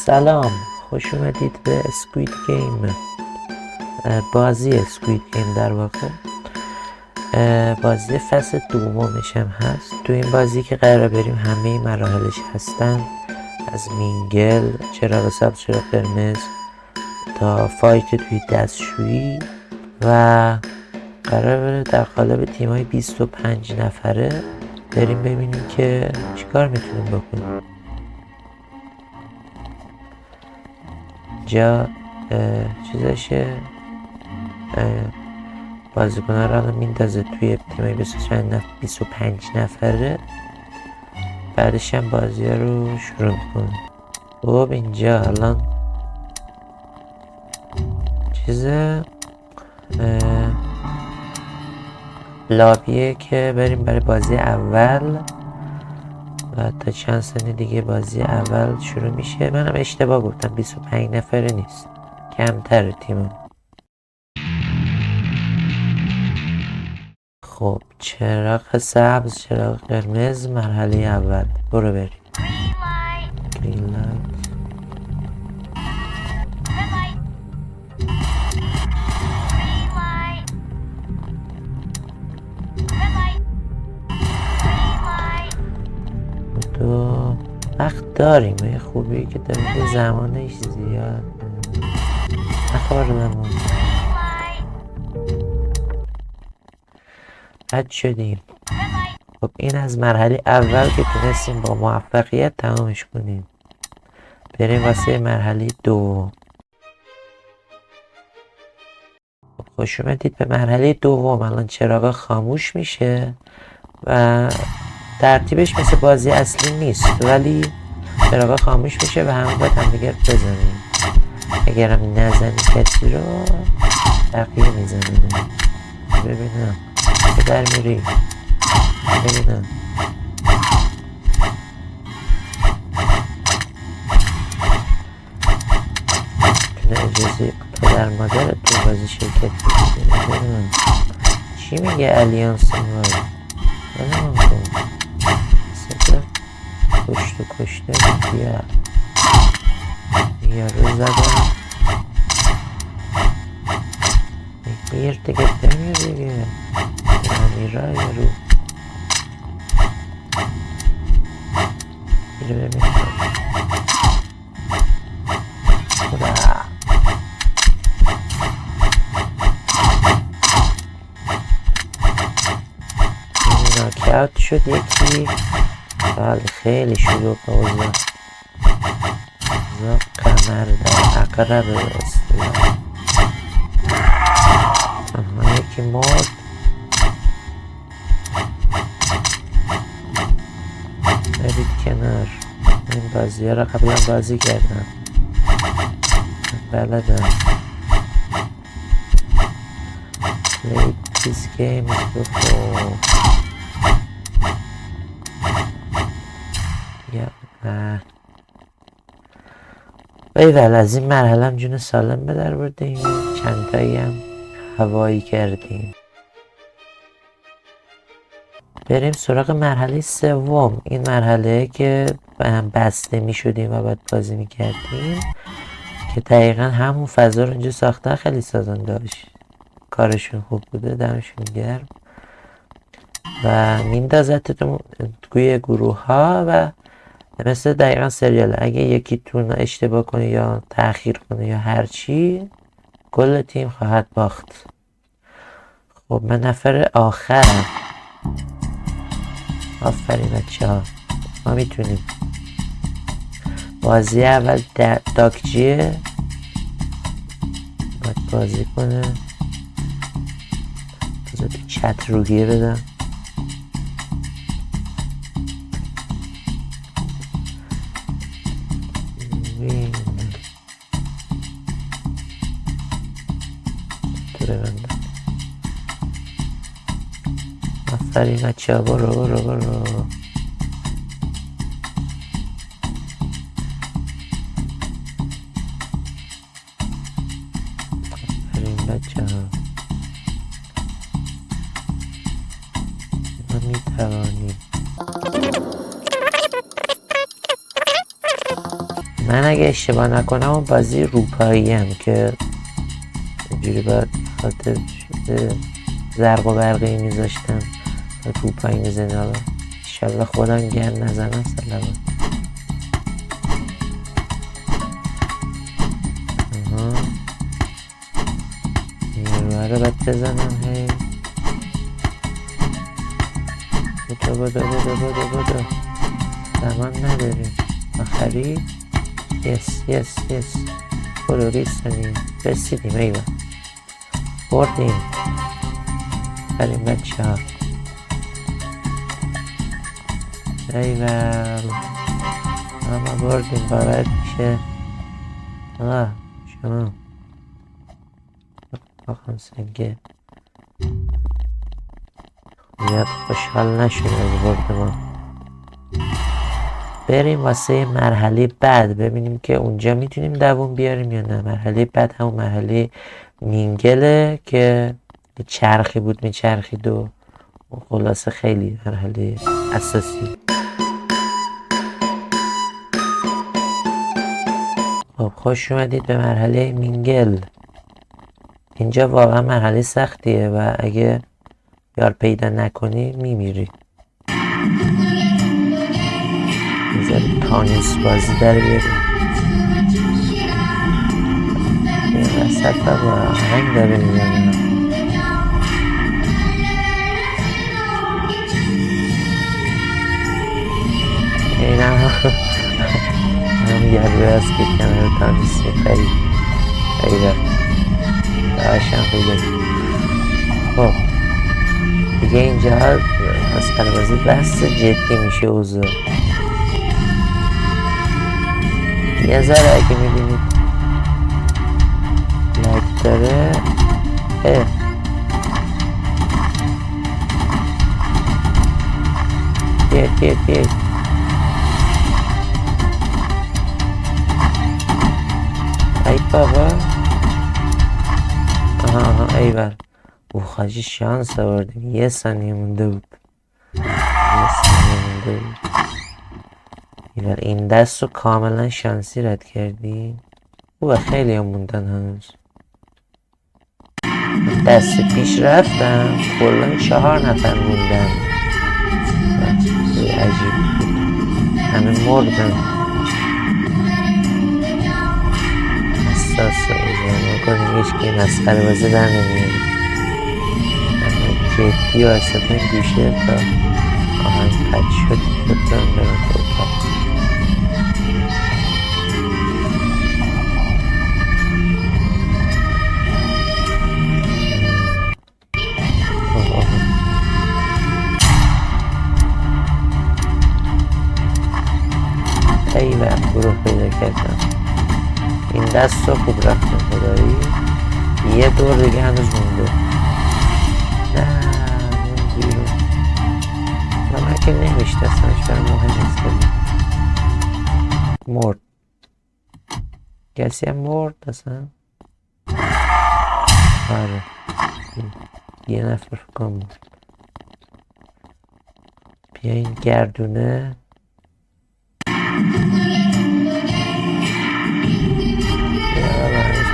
سلام، خوش اومدید به اسکوید گیم. بازی اسکوید گیم در واقع بازی فصل دومش هم هست. تو این بازی که قرار بریم همه مراحلش هستن، از مینگل، چراغ سبز، چراغ قرمز تا فایت توی دستشویی و قرار بره در قالب تیمای 25 نفره بریم ببینیم که چیکار میتونیم بکنیم. جا چیزشه بازیکن‌ها رو الان میندازه توی تیمای 25 نفره، بعدش هم بازی رو شروع میکنه. خب اینجا الان چیزه لابیه که بریم برای بازی اول و تا چند ثانیه دیگه بازی اول شروع میشه. منم اشتباه گفتم، 25 نفره نیست، کمتر تیمم. خب چراغ سبز، چراغ قرمز، مرحله اول، برو بریم. گرین لایت. تو وقت داریم، یه خوبی که داریم که زمانش زیاد نخوردم بد شدیم. خب این از مرحله اول که تونستیم با موفقیت تمامش کنیم. بریم واسه مرحله دوم. خب خوش اومدید به مرحله دوم. الان چراغا خاموش میشه و ترتیبش مثل بازی اصلی نیست، ولی چراغا خاموش میشه و همه باید هم دیگر بزنیم. اگرم نزنی کسی رو بقیه میزنیم. ببینم در میری، ببینم تونه اجازه پدر مادر تو بازی شرکت بکنی. ببینم چی میگه الیانس وای. ببینم کن سپر کشت و کشته بیا رو زدم بگیر دیگه، بمیر دیگه میرا یارو بیره ببین خدا. ناکاوت شد یکی. بله خیلی شروع اوضاع قمر در اقرب اصطلاح. یکی مرد. برید کنار. این بازی ها را قبلا بازی کردم، بلدم. Played this game before. ایول از این مرحله هم جون سالم به در بردیم. چند تایی هم هوایی کردیم. بریم سراغ مرحله سوم. این مرحله که به هم بسته می شدیم و باید بازی می کردیم که دقیقا همون فضا رو اینجا ساختن. خیلی سازنده داشت، کارشون خوب بوده، دمشون گرم. و میندازتتون توی گروه ها و مثل دقیقا سریاله. اگه یکی تون اشتباه کنه یا تأخیر کنه یا هرچی، کل تیم خواهد باخت. خب من نفر آخرم. آفرین بچه ها، ما میتونیم. بازی اول داکجیه باید بازی کنه. بذار تو چت روحیه بدم. آفرین بچه ها، برو. آفرین بچه ها، ما میتوانیم. من اگه اشتباه نکنم اون بازی روپایی هم که اینجوری باید خاطر زرق و برقی میذاشتم تا روپایی میزنه. حالا انشالله خودم گرد نزنم. سلامت. نیروه رو باید بزنم. هی بودو زمان نداریم. خرید. یس برو ریستنیم. رسیدیم. ایوه بردیم. بریم بچه ها. ایوه اما بردیم. باورت میشه. آقا شما آقام سنگه زیاد خوشحال نشد از برد ما. بریم واسه مرحله بعد ببینیم که اونجا میتونیم دووم بیاریم یا نه. مرحله بعد همون مرحله مینگله که چرخی بود میچرخید و خلاصه خیلی مرحله اساسی. خب خوش اومدید به مرحله مینگل. اینجا واقعا مرحله سختیه و اگه یار پیدا نکنی میمیری. بذاری تانیس بازی در بیاریم. یه وسط بابا آهنگ داره میزنه. این هم گربه هست که کنار تانیس میپرید. ایوه داشتم خوبه. خب دیگه اینجا مسخره بازی بحث جدی میشه اوضاع. یه ذره اگه میبینید لایک داره بیاید ای بابا. آها ایول. او خواهی شانس آوردیم. یه ثانیه مونده بود. ایول این دست رو کاملا شانسی رد کردیم. او خیلی هم موندن هنوز. دست پیش رفتم کلن 4 نفر موندن. عجیب بود. همه مردن. حساس اوزانه کنیم هیچکی مسخره بازی در نمیاره. همه جدی و اصلا گوشه تا آهنگ قد شد بودن برم تو اتاق. ایوه گروه پیدا کردم. این دست رو خوب رفتم خدایی. یه دور دیگه هنوز مونده. نه اون بیرون من که نمیشتستمش برای مهم نیست. مرد. کسی هم مرد اصلا. آره یه نفر فکرم مرد. بیا این گردونه.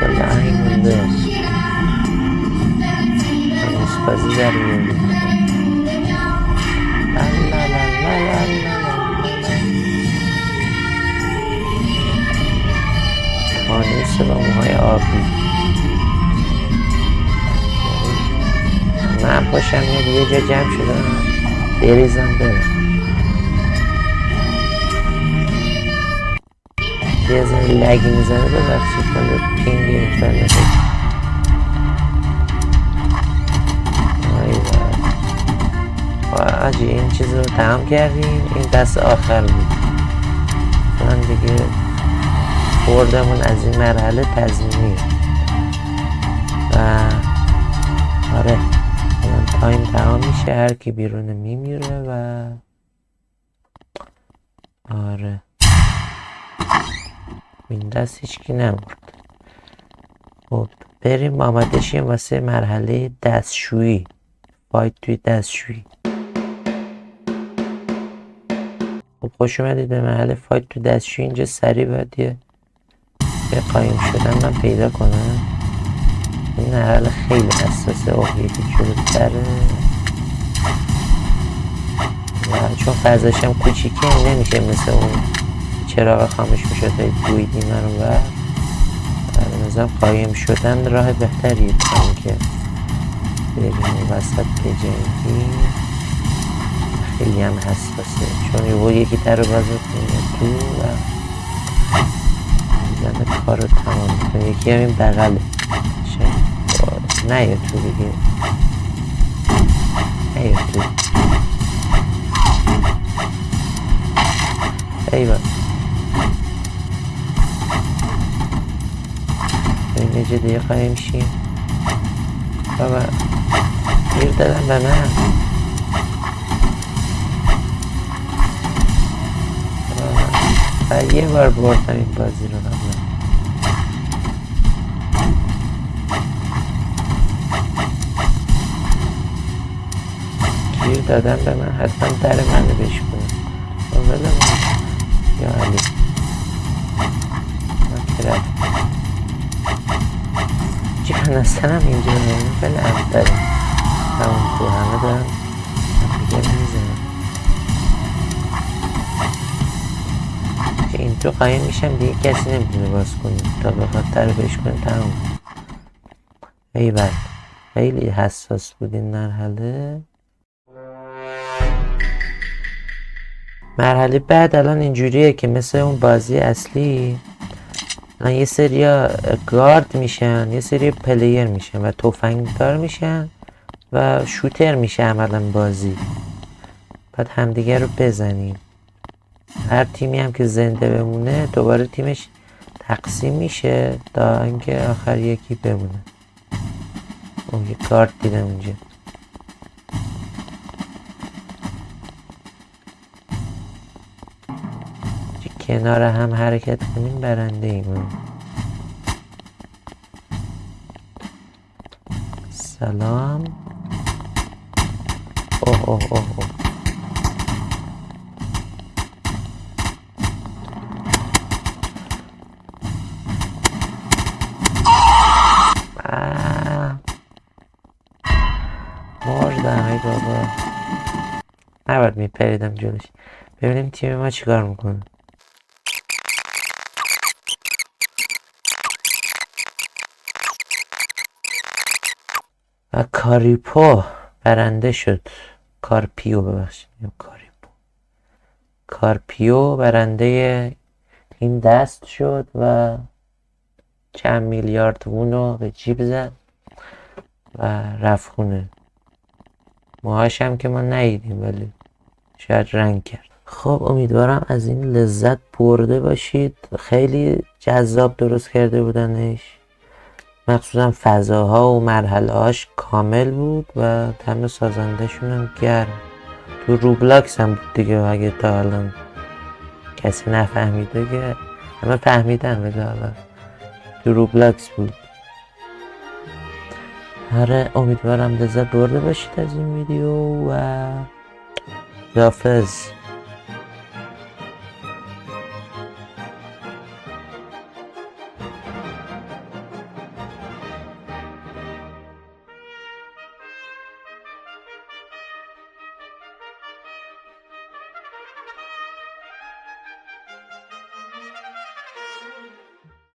کل آهنگ مونده. هنوز بازی در بیاریم. تانیس با موهای آبی. من پاشم یه جا جمع شدم بریزم برم. یه ذره لگی میزنه ببخشید من پینگ اینترنت. آجی این چیز رو تمام کردیم. این دست آخر بود. من دیگه بردمون از این مرحله تضمینیه و آره الان تایم تمام میشه. هر کی بیرون میمیره و آره این دست هیچکی نمورد. خب بریم آماده شیم واسه مرحله دستشویی. فایت توی دستشویی. خب خوش اومدید به محل فایت تو دستشوی. اینجا سریع باید یه قایم شدن من پیدا کنم. این مرحله خیلی حساسه. اوه یکی جلوتره و چون فضاش هم کوچیکه نمیشه مثل اون چراغ خاموش میشه تا دویدی من رو بر به نظرم قایم شدن راه بهتریه تا اینکه بریم وسط بجنگیم. خیلی هم حساسه چون یکی در رو باز میکنه تو و میزنه کار رو تمام میکنه. یکی هم این بغله نه یا تو دیگه نه یا تو ایوان این یه دیگه قایم شیم. بابا گیر دادم به من. یه بار بردم این بازی رو قبلا. گیر دادم به من. حتما در منو بشکنم. یا علی ما که رفتم جهان اصلا هم اینجا نمیم خیلی افتره همون تو همه دارم هم دیگه میزنم که این تو قایم میشم دیگه کسی نمیتونه باز کنیم تا بخواد در بهش کنیم تمام. ای بند خیلی حساس بود این مرحله. مرحله بعد الان اینجوریه که مثل اون بازی اصلی یه سریا گارد میشن یه سری پلیر میشن و تفنگدار میشن و شوتر میشه عملا بازی. بعد همدیگه رو بزنیم. هر تیمی هم که زنده بمونه دوباره تیمش تقسیم میشه تا اینکه آخر یکی بمونه. اون یه گارد دیدم اونجا. کنار هم حرکت کنیم برنده ایم. سلام. اوه اوه اوه اوه. مردم ای بابا. نباید میپریدم جلوش. ببینیم تیم ما چیکار میکنه. و کاریپو برنده شد. کارپیو ببخشید. کارپیو برنده این دست شد و چند میلیارد وون رو به جیب زد و رفت خونه. موهاش هم که ما ندیدیم ولی شاید رنگ کرد. خب امیدوارم از این لذت برده باشید. خیلی جذاب درست کرده بودنش. مخصوصا فضاها و مرحله‌هاش کامل بود و دم سازنده‌شون هم گرم. تو روبلاکس هم بود دیگه. اگه تا الان کسی نفهمیده که همه فهمیدن ولی حالا تو روبلاکس بود. آره امیدوارم لذت برده باشید از این ویدیو و خداحافظ.